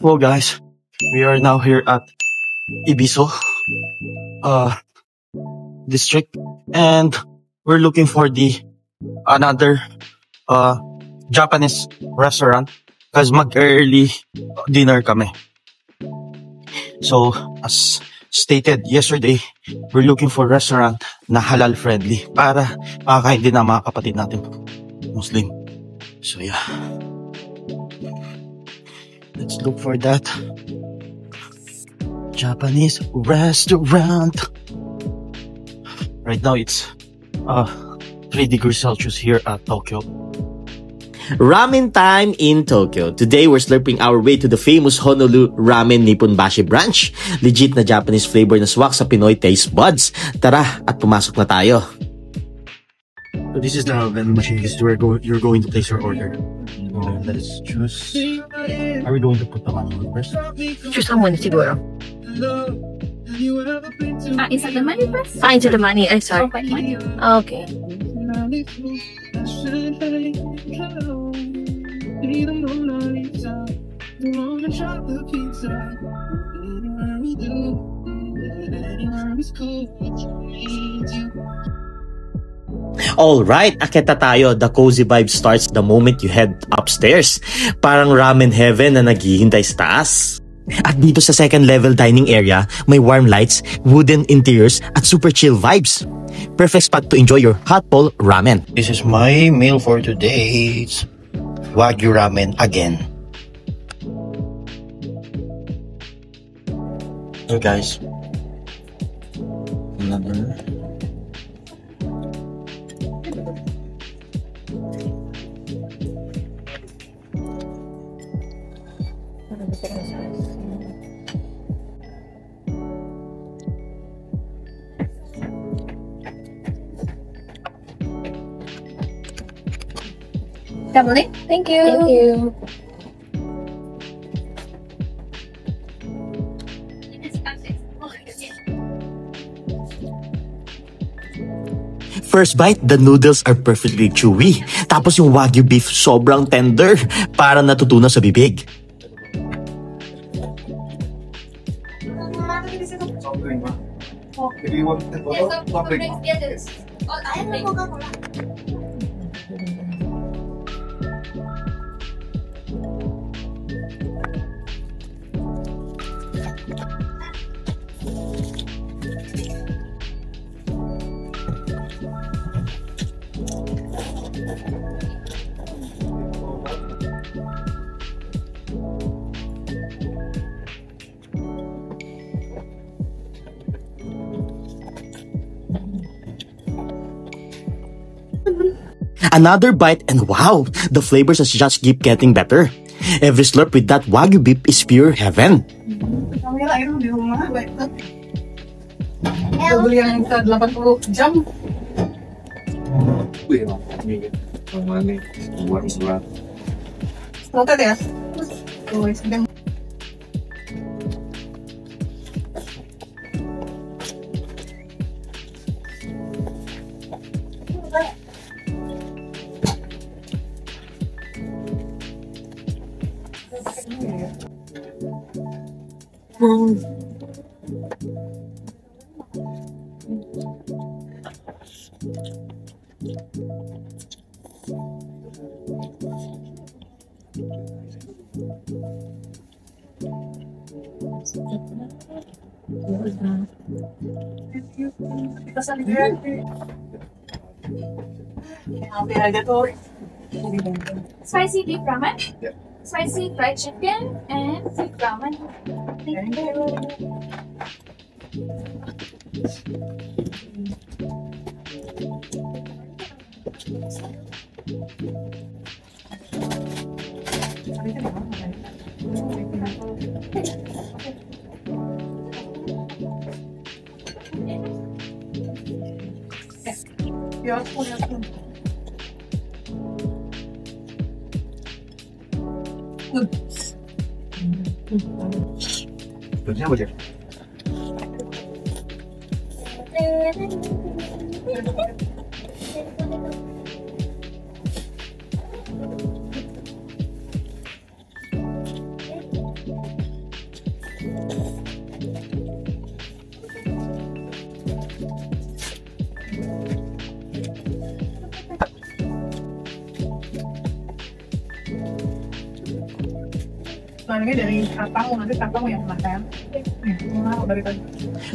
Well, guys, we are now here at Ibiso district, and we're looking for the another Japanese restaurant because mag-early dinner kami. So, as stated yesterday, we're looking for a restaurant na halal friendly para makakain din ng mga kapatid natin Muslim. So, yeah. Let's look for that Japanese restaurant. Right now, it's 3 degrees Celsius here at Tokyo. Ramen time in Tokyo. Today, we're slurping our way to the famous Honolulu Ramen Nipponbashi branch. Legit na Japanese flavor na swak sa Pinoy taste buds. Tara, at pumasok na tayo. So this is the vending machine. This is where you're going to place your order. Let's choose. Are we going to put the money on first? Choose someone siguro. Inside the money first? Into the money. I'm sorry. Okay. Alright, aketa tayo. The cozy vibe starts the moment you head upstairs. Parang ramen heaven na naghihintay sa taas. At dito sa second level dining area, may warm lights, wooden interiors, at super chill vibes. Perfect spot to enjoy your hot bowl ramen. This is my meal for today. It's Wagyu ramen again. So guys, another. Double it. Thank you. Thank you. First bite, the noodles are perfectly chewy. Tapos yung Wagyu beef sobrang tender. Parang natutunaw sa bibig. Another bite and wow, the flavors just keep getting better. Every slurp with that Wagyu beef is pure heaven. Spicy beef ramen? Yeah. Spicy fried chicken and beef ramen. Thank you.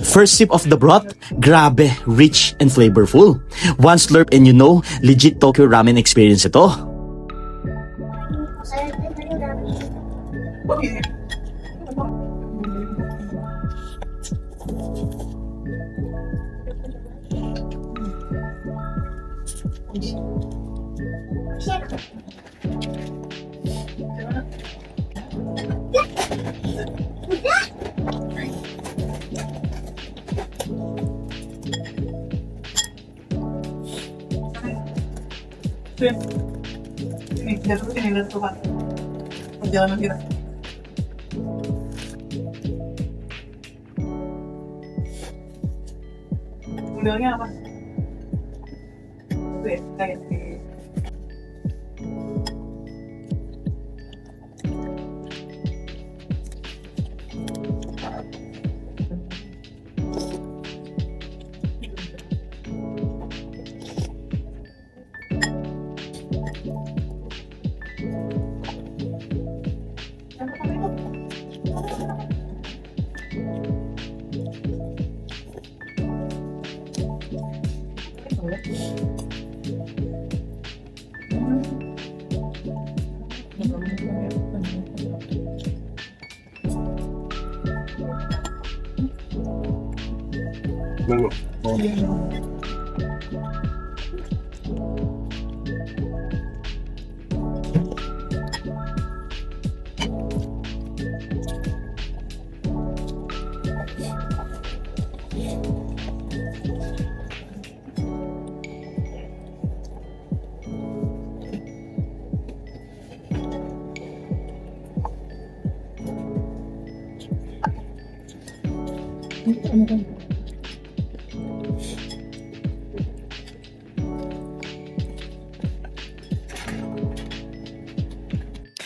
First sip of the broth, grabe, rich and flavorful. One slurp and you know, legit Tokyo ramen experience ito.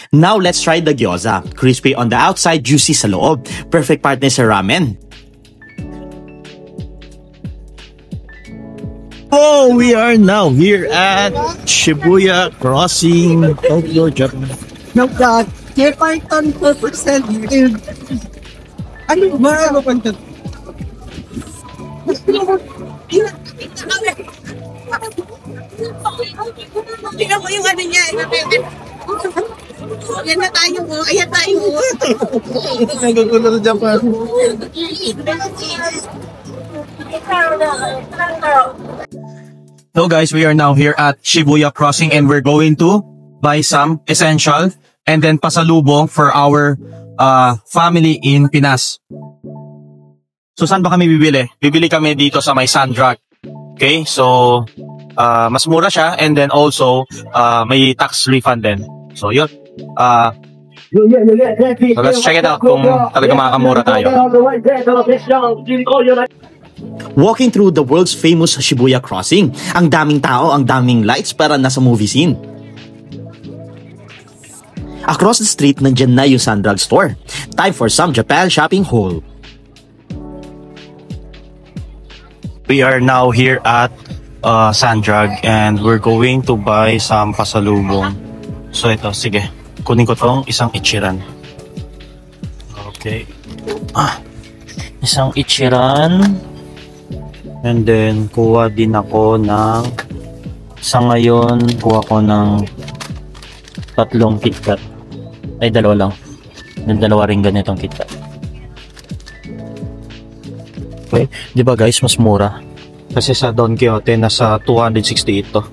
Now let's try the gyoza. Crispy on the outside, juicy sa loob. Perfect partner sa ramen. Oh, we are now here at Shibuya Crossing, Tokyo, Japan. No, God. Kaya Python 4%. Ano ba? Ano ba ito? Tingnan mo yung ano niya. Ayan na tayo mo. Ayan tayo mo. Nagugulo sa Japan. So guys, we are now here at Shibuya Crossing and we're going to buy some essential and then pasalubong for our family in Pinas. So saan ba kami bibili? Bibili kami dito sa may Sandrug. Okay, so mas mura siya and then also may tax refund din. So yun. So let's check it out kung talaga makakamura tayo. Walking through the world's famous Shibuya Crossing. Ang daming tao, ang daming lights para nasa movie scene. Across the street, nandyan na yung Sandrug store. Time for some Japan shopping haul. We are now here at Sandrug and we're going to buy some pasalubong. So ito, sige. Kunin ko tong isang ichiran. Okay. Isang ichiran. And then, kuha din ako ng sa ngayon, kuha ko ng 3 KitKat. Ay, 2 lang. Yung 2 rin ganitong KitKat. Okay. Di ba guys, mas mura? Kasi sa Don Quixote, nasa 268 to.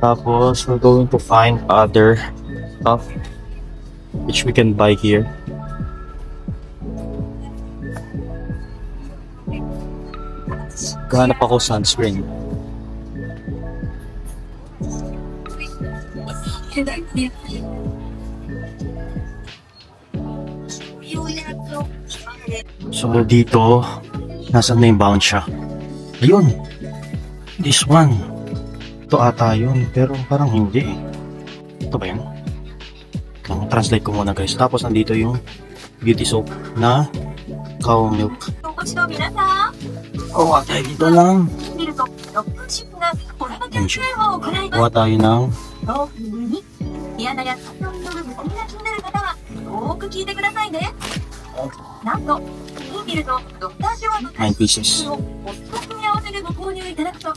Tapos, we're going to find other stuff which we can buy here. Gahanap ako sunscreen. So dito, nasaan na yung bound siya? Ayun! This one. Ito ata yun, pero parang hindi. Ito ba yun? Translate ko muna guys. Tapos nandito yung beauty soap na cow milk. Kuha tayo dito lang. Kuha tayo ng く聞いてくださいね。なんと、インビルのドクターショアの 9 pieces. をおすすめ合わせでご購入いただくと、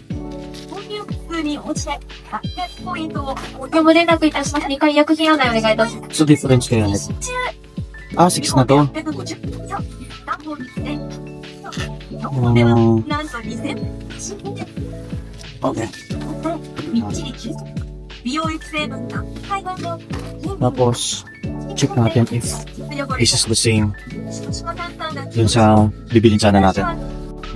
購入数に応じて800ポイントをご連絡いたします。2回薬品案内お願いいたします。 So difference kaya nito. 中 Ah, 6 na to. 850そう単本で4本ではなんと2000新品で Okay. みっちり吸収美容液成分が海岸の Tapos, check natin if this is the same 島炭酸が dun sa bibilin sana natin.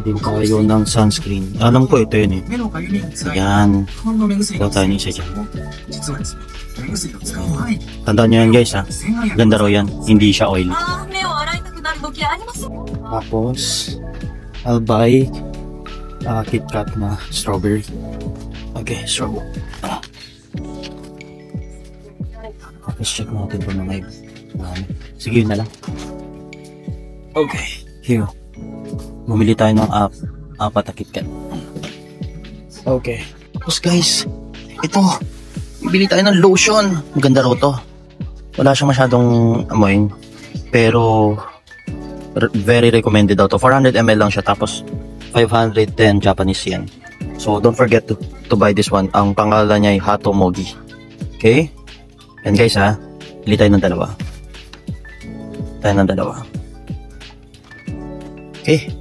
Hindi tayo ng sunscreen. Alam ko ito yun eh. 目のかゆみに辛い Yan. 日本の目薬 Ikaw tayo ni isa dyan. 実はですね、目薬を使う前に Tandaan nyo yan guys ha. 洗顔薬 Ganda raw yan. Hindi siya oily. あー目を洗いたくなる時あります。 Tapos, I'll buy Kit Kat na strawberry. Okay, strawberry. Tapos check natin kung mga iba. Sige, yun na lang. Okay, here. Bumili tayo ng apat na Kit Kat. Okay. Tapos guys, ito. Bibili tayo ng lotion. Maganda raw to. Wala siyang masyadong amoy. Pero very recommended daw to. 400 ml lang siya, tapos 510 Japanese yen. So don't forget to buy this one. Ang pangalan niya ay Hato Mogi. Okay? And guys ha, bili tayo ng dalawa. Okay?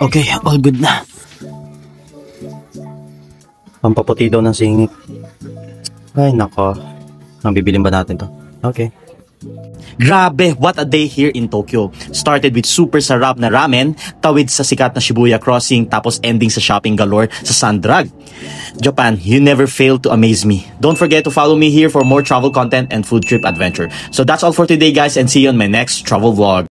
Okay, all good na. Pampaputi daw ng singit. Ay nako. Bibilin ba natin to? Okay. Grabe, what a day here in Tokyo. Started with super sarap na ramen, tawid sa sikat na Shibuya Crossing, tapos ending sa shopping galore sa Sandrag. Japan, you never fail to amaze me. Don't forget to follow me here for more travel content and food trip adventure. So that's all for today guys, and see you on my next travel vlog.